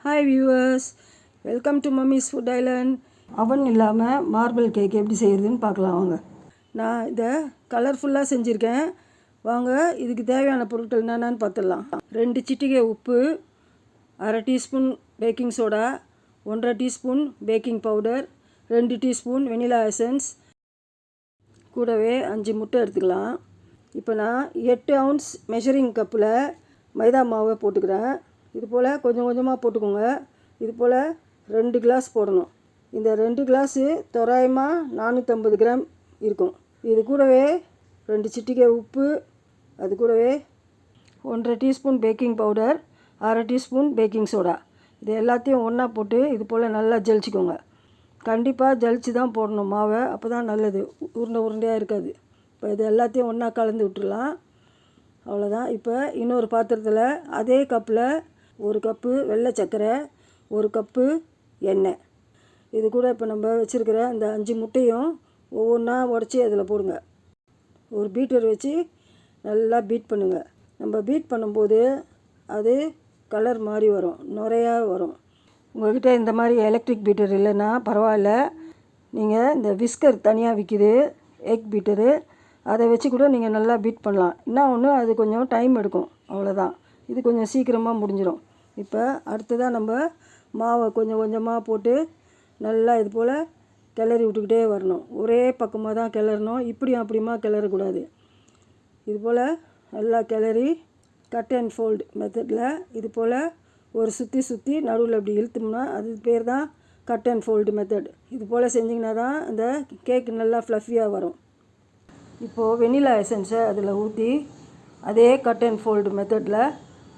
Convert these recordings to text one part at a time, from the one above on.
Hi viewers, welcome to mummy's food Island. அவன் இல்லாமல் marble cake எப்படி செய்கிறதுன்னு பார்க்கலாம் வாங்க. நான் இதை கலர்ஃபுல்லாக செஞ்சுருக்கேன். வாங்க, இதுக்கு தேவையான பொருட்கள் என்னென்னு பார்த்துடலாம். 2 சிட்டிகை உப்பு, அரை teaspoon baking soda, 1.5 teaspoon baking powder, 2 teaspoon vanilla essence, கூடவே 5 முட்டை எடுத்துக்கலாம். இப்போ நான் 8 ounce மெஷரிங் கப்பில் மைதா மாவை போட்டுக்கிறேன். இது போல் கொஞ்சம் கொஞ்சமாக போட்டுக்கோங்க. இது போல் 2 கிளாஸ் போடணும். இந்த 2 கிளாஸு தோராயமாக 450 கிராம் இருக்கும். இது கூடவே 2 சிட்டிகை உப்பு, அது கூடவே 1.5 டீஸ்பூன் பேக்கிங் பவுடர், அரை டீஸ்பூன் பேக்கிங் சோடா, இது எல்லாத்தையும் ஒன்றா போட்டு இது போல் நல்லா ஜலிச்சிக்கோங்க. கண்டிப்பாக ஜலிச்சு தான் போடணும் மாவை, அப்போ தான் நல்லது, உருண்டையாக இருக்காது. இப்போ இது எல்லாத்தையும் ஒன்றா கலந்து விட்டுடலாம். அவ்வளோதான். இப்போ இன்னொரு பாத்திரத்தில் அதே கப்பில் 1 கப்பு வெள்ளை சர்க்கரை, 1 கப்பு எண்ணெய், இது கூட இப்போ நம்ம வச்சுருக்கிற இந்த 5 முட்டையும் ஒவ்வொன்றா உடச்சி அதில் போடுங்க. ஒரு பீட்டர் வச்சு நல்லா பீட் பண்ணுங்கள். நம்ம பீட் பண்ணும்போது அது கலர் மாதிரி வரும், நுரையாக வரும். உங்கள்கிட்ட இந்த மாதிரி எலக்ட்ரிக் பீட்டர் இல்லைன்னா பரவாயில்ல, நீங்கள் இந்த விஸ்கர் தனியாக விற்கிது, எக் பீட்டரு, அதை வச்சு கூட நீங்கள் நல்லா பீட் பண்ணலாம். என்ன ஒன்று, அது கொஞ்சம் டைம் எடுக்கும், அவ்வளோதான். இது கொஞ்சம் சீக்கிரமாக முடிஞ்சிடும். இப்போ அடுத்ததாக நம்ம மாவை கொஞ்சம் கொஞ்சமாக போட்டு நல்லா இது போல் கிளறி விட்டுக்கிட்டே வரணும். ஒரே பக்கமாக தான் கிளறணும், இப்படியும் அப்படியுமா கிளறக்கூடாது. இது போல் நல்லா கிளறி கட் அண்ட் ஃபோல்டு மெத்தடில் இது போல் ஒரு சுற்றி நடுவில் இப்படி இழுத்தோம்னா அது பேர் தான் கட் அண்ட் ஃபோல்டு மெத்தட். இது போல் செஞ்சிங்கன்னா தான் அந்த கேக் நல்லா ஃப்ளஃபியாக வரும். இப்போது வெனிலா எசன்ஸை அதில் ஊற்றி அதே கட் அண்ட் ஃபோல்டு மெத்தடில்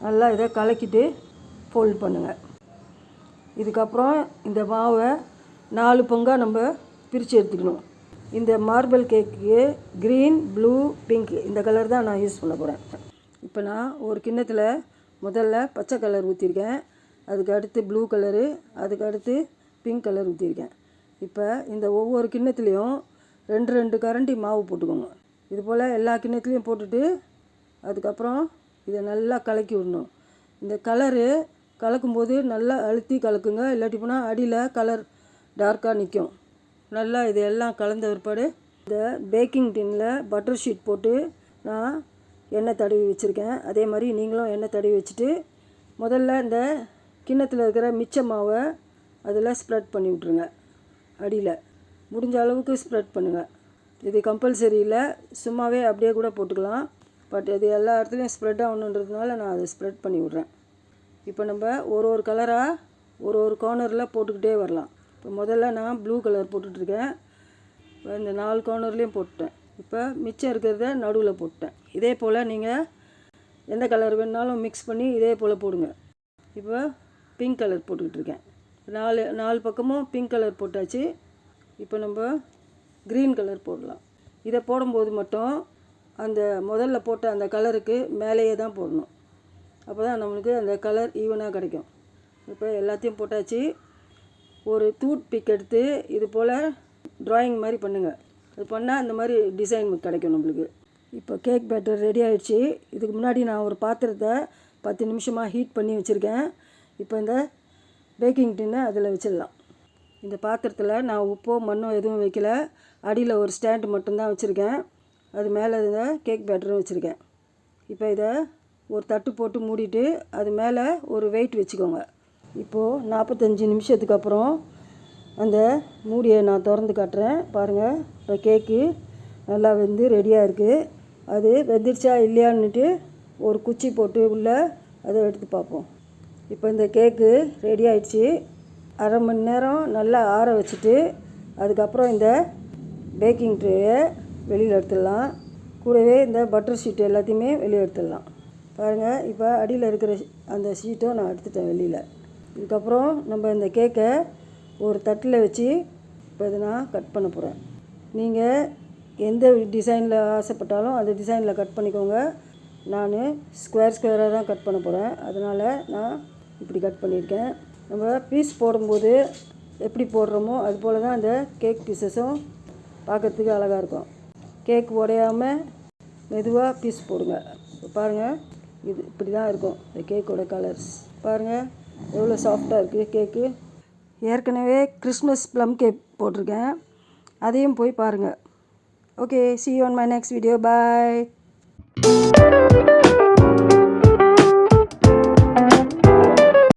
நல்லா இதை கலக்கிட்டு ஃபோல்ட் பண்ணுங்கள். இதுக்கப்புறம் இந்த மாவை 4 பங்காக நம்ம பிரித்து எடுத்துக்கணும். இந்த மார்பிள் கேக்கு க்ரீன், ப்ளூ, பிங்க் இந்த கலர் தான் நான் யூஸ் பண்ண போகிறேன். இப்போ நான் ஒரு கிண்ணத்தில் முதல்ல பச்சை கலர் ஊற்றிருக்கேன், அதுக்கு அடுத்து ப்ளூ கலரு, அதுக்கு அடுத்து பிங்க் கலர் ஊற்றிருக்கேன். இப்போ இந்த ஒவ்வொரு கிண்ணத்துலேயும் 2 கரண்டி மாவு போட்டுக்கோங்க. இது போல் எல்லா கிண்ணத்துலேயும் போட்டுட்டு அதுக்கப்புறம் இதை நல்லா கலக்கி விடணும். இந்த கலரு கலக்கும்போது நல்லா அழுத்தி கலக்குங்க, இல்லாட்டி போனால் அடியில் கலர் டார்க்காக நிற்கும். நல்லா இது எல்லாம் கலந்த பிற்பாடு இந்த பேக்கிங் டின்னில் பட்டர் ஷீட் போட்டு நான் எண்ணெய் தடவி வச்சுருக்கேன். அதே மாதிரி நீங்களும் எண்ணெய் தடவி வச்சுட்டு முதல்ல இந்த கிண்ணத்தில் இருக்கிற மிச்ச மாவை அதில் ஸ்ப்ரெட் பண்ணி விட்ருங்க. அடியில் முடிஞ்ச அளவுக்கு ஸ்ப்ரெட் பண்ணுங்கள். இது கம்பல்சரி இல்லை, சும்மாவே அப்படியே கூட போட்டுக்கலாம். பட் இது எல்லா இடத்துலையும் ஸ்ப்ரெட் ஆகணுன்றதுனால நான் அதை ஸ்ப்ரெட் பண்ணி விட்றேன். இப்போ நம்ம ஒரு கலராக ஒரு கார்னரில் போட்டுக்கிட்டே வரலாம். இப்போ முதல்ல நான் ப்ளூ கலர் போட்டுட்ருக்கேன். இப்போ இந்த 4 கார்னர்லேயும் போட்டுட்டேன். இப்போ மிச்சம் இருக்கிறத நடுவில் போட்டேன். இதே போல் நீங்கள் எந்த கலர் வேணுனாலும் மிக்ஸ் பண்ணி இதே போல் போடுங்க. இப்போ பிங்க் கலர் போட்டுக்கிட்டுருக்கேன். 4 பக்கமும் பிங்க் கலர் போட்டாச்சு. இப்போ நம்ம க்ரீன் கலர் போடலாம். இதை போடும்போது மட்டும் அந்த முதல்ல போட்ட அந்த கலருக்கு மேலேயே தான் போடணும், அப்போ தான் நம்மளுக்கு அந்த கலர் ஈவனாக கிடைக்கும். இப்போ எல்லாத்தையும் போட்டாச்சு. ஒரு டூத் பிக் எடுத்து இது போல் ட்ராயிங் மாதிரி பண்ணுங்கள். அது பண்ணால் இந்த மாதிரி டிசைன் கிடைக்கும் நம்மளுக்கு. இப்போ கேக் பேட்டர் ரெடி ஆகிடுச்சு. இதுக்கு முன்னாடி நான் ஒரு பாத்திரத்தை 10 நிமிஷமாக ஹீட் பண்ணி வச்சுருக்கேன். இப்போ இந்த பேக்கிங் டின்னை அதில் வச்சிடலாம். இந்த பாத்திரத்தில் நான் உப்போ மண்ணோ எதுவும் வைக்கல, அடியில் ஒரு ஸ்டாண்டு மட்டும்தான் வச்சுருக்கேன். அது மேலே இந்த கேக் பேட்டரும் வச்சுருக்கேன். இப்போ இதை ஒரு தட்டு போட்டு மூடிட்டு அது மேலே ஒரு வெயிட் வச்சுக்கோங்க. இப்போது 45 நிமிஷத்துக்கு அப்புறம் அந்த மூடியை நான் திறந்து காட்டுறேன். பாருங்கள், இப்போ கேக்கு நல்லா வெந்து ரெடியாக இருக்குது. அது வெந்துருச்சா இல்லையான்னுட்டு ஒரு குச்சி போட்டு உள்ளே அதை எடுத்து பார்ப்போம். இப்போ இந்த கேக்கு ரெடி ஆகிடுச்சு. அரை மணி நேரம் நல்லா ஆற வச்சுட்டு அதுக்கப்புறம் இந்த பேக்கிங் ட்ரேயை வெளியில் எடுத்துடலாம். கூடவே இந்த பட்டர் ஷீட் எல்லாத்தையுமே வெளியே எடுத்துடலாம். பாருங்கள், இப்போ அடியில் இருக்கிற அந்த ஷீட்டும் நான் எடுத்துட்டேன் வெளியில். இதுக்கப்புறம் நம்ம இந்த கேக்கை ஒரு தட்டில் வச்சு இப்போ இதை நான் கட் பண்ண போகிறேன். நீங்கள் எந்த டிசைனில் ஆசைப்பட்டாலும் அந்த டிசைனில் கட் பண்ணிக்கோங்க. நான் ஸ்கொயராக தான் கட் பண்ண போகிறேன், அதனால் நான் இப்படி கட் பண்ணியிருக்கேன். நம்ம பீஸ் போடும்போது எப்படி போடுறோமோ அது போல் தான் அந்த கேக் பீசஸும் பார்க்குறதுக்கு அழகாக இருக்கும். கேக் உடையாமல் மெதுவாக பீஸ் போடுங்க. பாருங்கள், இது இப்படி தான் இருக்கும் இந்த கேக்கோட கலர்ஸ். பாருங்கள், எவ்வளோ சாஃப்டாக இருக்குது கேக்கு. ஏற்கனவே கிறிஸ்மஸ் ப்ளம் கேக் போட்டிருக்கேன், அதையும் போய் பாருங்கள். Okay, see you on my next video. Bye.